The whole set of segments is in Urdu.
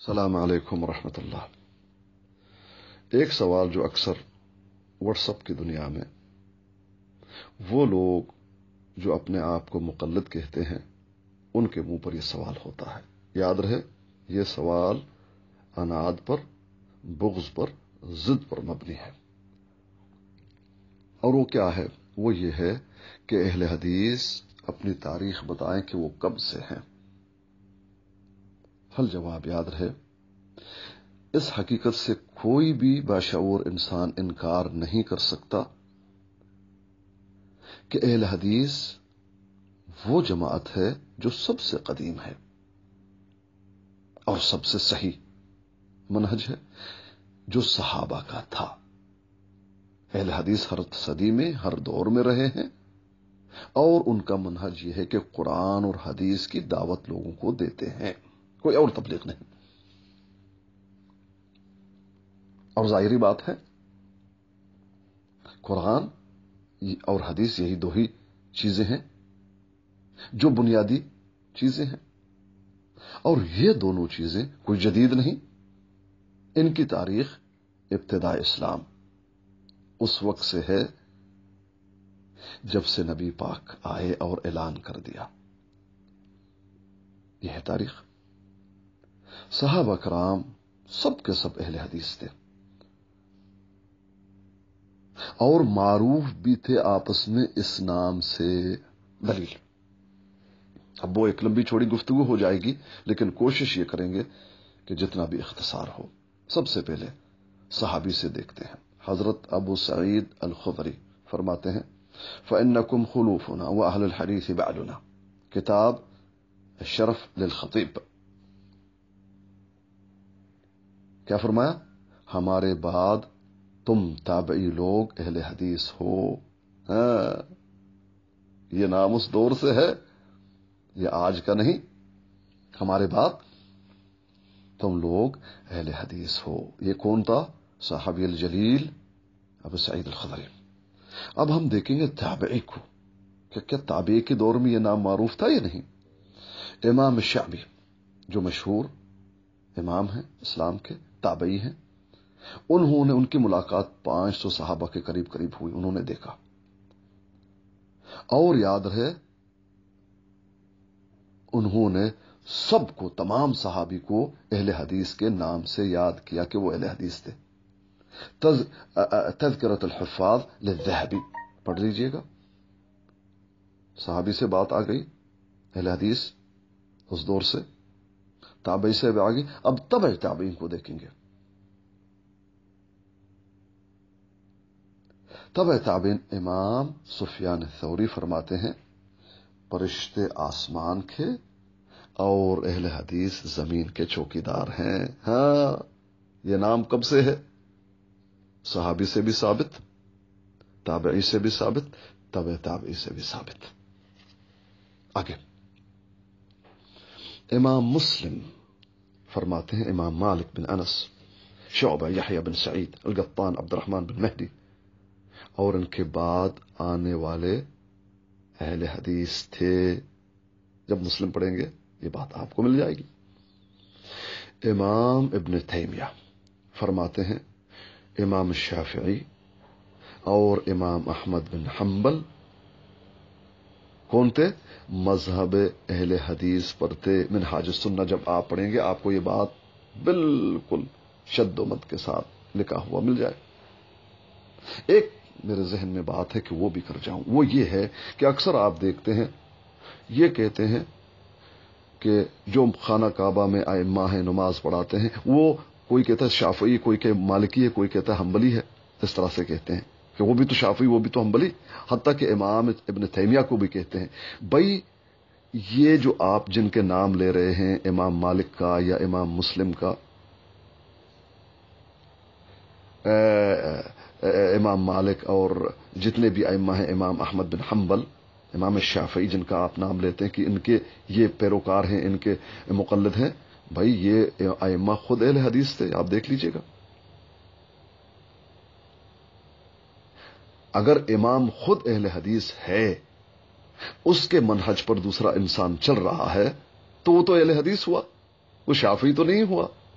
السلام علیکم ورحمۃ اللہ۔ ایک سوال جو اکثر واٹس ایپ کی دنیا میں وہ لوگ جو اپنے آپ کو مقلد کہتے ہیں ان کے منہ پر یہ سوال ہوتا ہے، یاد رہے یہ سوال عناد پر، بغض پر، ضد پر مبنی ہے، اور وہ کیا ہے؟ وہ یہ ہے کہ اہل حدیث اپنی تاریخ بتائیں کہ وہ کب سے ہیں۔ حل جواب یاد رہے، اس حقیقت سے کوئی بھی باشعور انسان انکار نہیں کر سکتا کہ اہل حدیث وہ جماعت ہے جو سب سے قدیم ہے اور سب سے صحیح منہج ہے جو صحابہ کا تھا۔ اہل حدیث ہر صدی میں، ہر دور میں رہے ہیں، اور ان کا منہج یہ ہے کہ قرآن اور حدیث کی دعوت لوگوں کو دیتے ہیں، کوئی اور تبلیغ نہیں۔ اور ظاہری بات ہے قرآن اور حدیث یہی دو ہی چیزیں ہیں جو بنیادی چیزیں ہیں، اور یہ دونوں چیزیں کوئی جدید نہیں۔ ان کی تاریخ ابتداء اسلام اس وقت سے ہے جب سے نبی پاک آئے اور اعلان کر دیا، یہ ہے تاریخ۔ صحابہ کرام سب کے سب اہل حدیث تھے اور معروف بھی تھے آپس میں اس نام سے۔ دلیل اب وہ ایک لمبی چوڑی گفتگو ہو جائے گی، لیکن کوشش یہ کریں گے کہ جتنا بھی اختصار ہو۔ سب سے پہلے صحابی سے دیکھتے ہیں۔ حضرت ابو سعید الخدری فرماتے ہیں فَإِنَّكُمْ خُلُوفُنَا وَأَهْلُ الْحَدِيثِ بَعْدُنَا، کتاب الشرف للخطیب۔ کیا فرمایا؟ ہمارے بعد تم تابعی لوگ اہل حدیث ہو۔ یہ نام اس دور سے ہے، یہ آج کا نہیں۔ ہمارے بعد تم لوگ اہل حدیث ہو۔ یہ کون تھا؟ صحابی الجلیل ابو سعید الخدری۔ اب ہم دیکھیں گے تابعی کو کہ کیا تابعی کے دور میں یہ نام معروف تھا یا نہیں۔ امام شعبی جو مشہور امام ہیں اسلام کے، تابعی ہیں، انہوں نے ان کی ملاقات 500 صحابہ کے قریب ہوئی، انہوں نے دیکھا، اور یاد رہے انہوں نے سب کو، تمام صحابی کو اہل حدیث کے نام سے یاد کیا کہ وہ اہل حدیث تھے۔ تذکرۃ الحفاظ للذہبی پڑھ لیجئے گا۔ صحابی سے بات آ گئی، اہل حدیث اس دور سے، تابعی سے بھی آگئی، اب تبع تابعین کو دیکھیں گے۔ تبع تابعین امام سفیان الثوری فرماتے ہیں فرشتے آسمان کے اور اہل حدیث زمین کے چوکیدار ہیں۔ ہاں، یہ نام کب سے ہے؟ صحابی سے بھی ثابت، تابعی سے بھی ثابت، تبع تابعی سے بھی ثابت۔ آگے امام مسلم فرماتے ہیں امام مالک بن انس، شعبہ یحییٰ بن سعید، القطان عبد الرحمن بن مہدی، اور ان کے بعد آنے والے اہل حدیث تھے۔ جب مسلم پڑھیں گے یہ بات آپ کو مل جائے گی۔ امام ابن تیمیہ فرماتے ہیں امام شافعی اور امام احمد بن حنبل کون تھے؟ مذہب اہل حدیث پر تھے۔ منہاج السنہ جب آپ پڑھیں گے آپ کو یہ بات بالکل شد و مد کے ساتھ لکھا ہوا مل جائے۔ ایک میرے ذہن میں بات ہے کہ وہ بھی کر جاؤں، وہ یہ ہے کہ اکثر آپ دیکھتے ہیں یہ کہتے ہیں کہ جو خانہ کعبہ میں ائمہ ہیں نماز پڑھاتے ہیں، وہ کوئی کہتا ہے شافعی، کوئی کہ مالکی ہے، کوئی کہتا ہے حنبلی ہے، اس طرح سے کہتے ہیں کہ وہ بھی تو شافعی، وہ بھی تو حنبلی، حتیٰ کہ امام ابن تیمیہ کو بھی کہتے ہیں۔ بھائی یہ جو آپ جن کے نام لے رہے ہیں، امام مالک کا یا امام مسلم کا، امام مالک اور جتنے بھی ائمہ ہیں، امام احمد بن حنبل، امام شافعی جن کا آپ نام لیتے ہیں کہ ان کے یہ پیروکار ہیں، ان کے مقلد ہیں، بھائی یہ ائمہ خود اہل حدیث تھے، آپ دیکھ لیجئے گا۔ اگر امام خود اہل حدیث ہے، اس کے منہج پر دوسرا انسان چل رہا ہے تو وہ تو اہل حدیث ہوا، وہ شافعی تو نہیں ہوا۔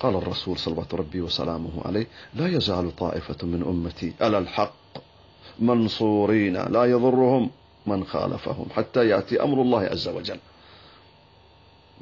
قال الرسول صلوات ربي وسلامه عليه لا يزال طائفة من أمتي على الحق منصورين لا يضرهم من خالفهم حتى يأتي أمر الله عز وجل।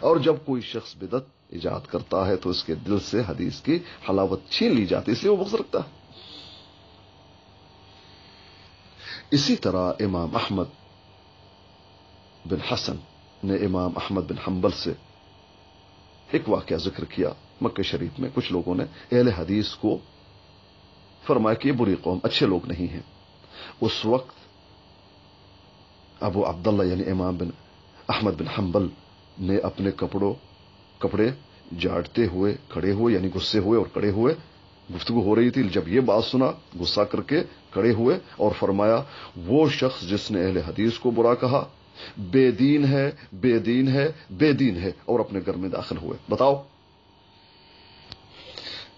اور جب کوئی شخص بدعت ایجاد کرتا ہے تو اس کے دل سے حدیث کی حلاوت چھین لی جاتی ہے، اس لیے وہ بغض رکھتا ہے۔ اسی طرح امام احمد بن حسن نے امام احمد بن حنبل سے ایک واقعہ ذکر کیا۔ مکہ شریف میں کچھ لوگوں نے اہل حدیث کو فرمایا کہ یہ بری قوم، اچھے لوگ نہیں ہیں۔ اس وقت ابو عبداللہ یعنی امام بن احمد بن حنبل نے اپنے کپڑے جاڑتے ہوئے کھڑے ہوئے، یعنی غصے ہوئے اور کھڑے ہوئے، گفتگو ہو رہی تھی، جب یہ بات سنا غصہ کر کے کھڑے ہوئے اور فرمایا وہ شخص جس نے اہل حدیث کو برا کہا بے دین ہے، بے دین ہے، بے دین ہے، اور اپنے گھر میں داخل ہوئے۔ بتاؤ۔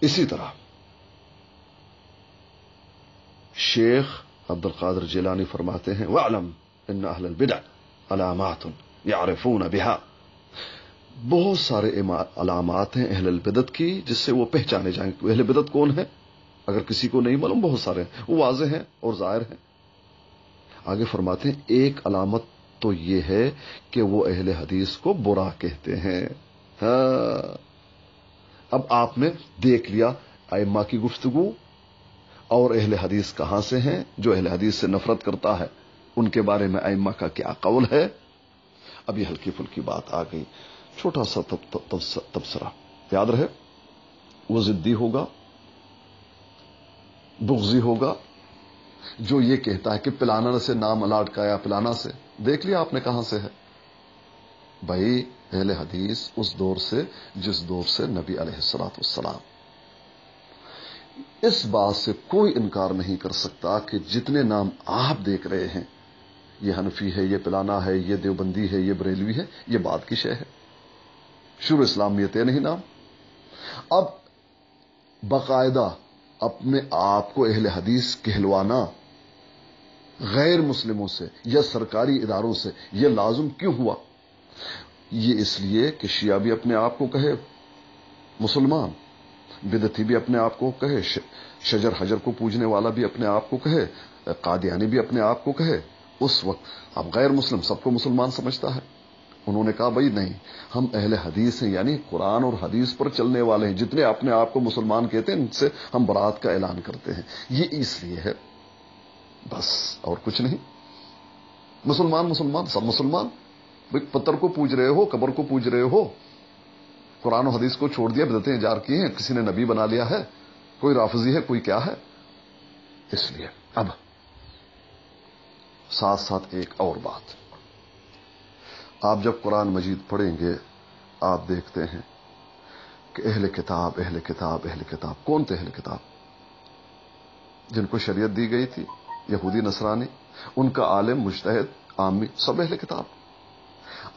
اسی طرح شیخ عبد القادر جیلانی فرماتے ہیں وَاعْلَمْ إِنَّ أَهْلَ الْبِدْعِ عَلَامَاتٌ يَعْرِفُونَ بِهَا، بہت سارے علامات ہیں اہل البدعت کی جس سے وہ پہچانے جائیں کہ اہل بدعت کون ہے۔ اگر کسی کو نہیں معلوم، بہت سارے ہیں، وہ واضح ہیں اور ظاہر ہیں۔ آگے فرماتے ہیں ایک علامت تو یہ ہے کہ وہ اہل حدیث کو برا کہتے ہیں۔ ہاں، اب آپ نے دیکھ لیا ائمہ کی گفتگو اور اہل حدیث کہاں سے ہیں۔ جو اہل حدیث سے نفرت کرتا ہے ان کے بارے میں ائمہ کا کیا قول ہے۔ اب یہ ہلکی پھلکی بات آ گئی، چھوٹا سا تبصرہ یاد رہے، وہ ضدی ہوگا، بغضی ہوگا جو یہ کہتا ہے کہ پلانا سے نام الاٹکایا، پلانا سے، دیکھ لیا آپ نے کہاں سے ہے۔ بھائی اہل حدیث اس دور سے جس دور سے نبی علیہ الصلوۃ والسلام، اس بات سے کوئی انکار نہیں کر سکتا کہ جتنے نام آپ دیکھ رہے ہیں، یہ حنفی ہے، یہ پلانا ہے، یہ دیوبندی ہے، یہ بریلوی ہے، یہ بعد کی شے ہے۔ شروع اسلام میں یہ تھے نہیں نام۔ اب باقاعدہ اپنے آپ کو اہل حدیث کہلوانا غیر مسلموں سے یا سرکاری اداروں سے یہ لازم کیوں ہوا؟ یہ اس لیے کہ شیعہ بھی اپنے آپ کو کہے مسلمان، بدعتی بھی اپنے آپ کو کہے، شجر حجر کو پوجنے والا بھی اپنے آپ کو کہے، قادیانی بھی اپنے آپ کو کہے۔ اس وقت اب غیر مسلم سب کو مسلمان سمجھتا ہے۔ انہوں نے کہا بھائی نہیں، ہم اہل حدیث ہیں، یعنی قرآن اور حدیث پر چلنے والے ہیں، جتنے اپنے آپ کو مسلمان کہتے ہیں ان سے ہم برات کا اعلان کرتے ہیں۔ یہ اس لیے ہے بس، اور کچھ نہیں۔ مسلمان سب مسلمان۔ بھائی پتھر کو پوج رہے ہو، قبر کو پوج رہے ہو، قرآن و حدیث کو چھوڑ دیا، بدعتیں ایجاد کی ہیں، کسی نے نبی بنا لیا ہے، کوئی رافضی ہے، کوئی کیا ہے۔ اس لیے اب ساتھ ساتھ ایک اور بات، آپ جب قرآن مجید پڑھیں گے آپ دیکھتے ہیں کہ اہل کتاب اہل کتاب اہل کتاب، کون تھے اہل کتاب؟ جن کو شریعت دی گئی تھی، یہودی نصرانی، ان کا عالم مجتہد عامی سب اہل کتاب۔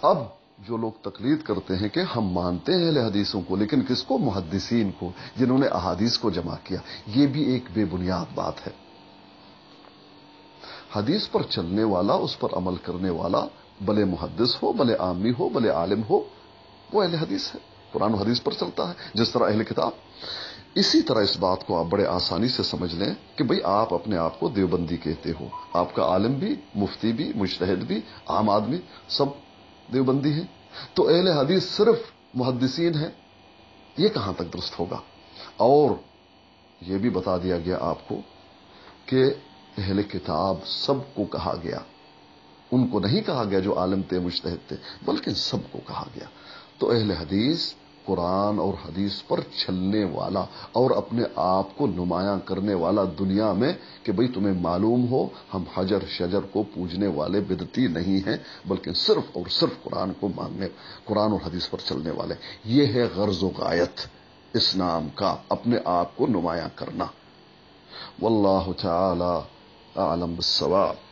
اب جو لوگ تقلید کرتے ہیں کہ ہم مانتے ہیں اہل حدیثوں کو، لیکن کس کو؟ محدثین کو، جنہوں نے احادیث کو جمع کیا، یہ بھی ایک بے بنیاد بات ہے۔ حدیث پر چلنے والا، اس پر عمل کرنے والا، بھلے محدث ہو، بھلے عامی ہو، بھلے عالم ہو، وہ اہل حدیث ہے، قرآن و حدیث پر چلتا ہے، جس طرح اہل کتاب۔ اسی طرح اس بات کو آپ بڑے آسانی سے سمجھ لیں کہ بھئی آپ اپنے آپ کو دیوبندی کہتے ہو، آپ کا عالم بھی، مفتی بھی، مجتہد بھی، عام آدمی سب دیوبندی ہیں، تو اہل حدیث صرف محدثین ہیں، یہ کہاں تک درست ہوگا؟ اور یہ بھی بتا دیا گیا آپ کو کہ اہل کتاب سب کو کہا گیا، ان کو نہیں کہا گیا جو عالم تھے، مجتہد تھے، بلکہ سب کو کہا گیا۔ تو اہل حدیث قرآن اور حدیث پر چلنے والا اور اپنے آپ کو نمایاں کرنے والا دنیا میں، کہ بھئی تمہیں معلوم ہو ہم حجر شجر کو پوجنے والے بدعتی نہیں ہیں، بلکہ صرف اور صرف قرآن کو ماننے، قرآن اور حدیث پر چلنے والے۔ یہ ہے غرض و غایت اسلام کا، اپنے آپ کو نمایاں کرنا۔ واللہ تعالی اعلم بالصواب۔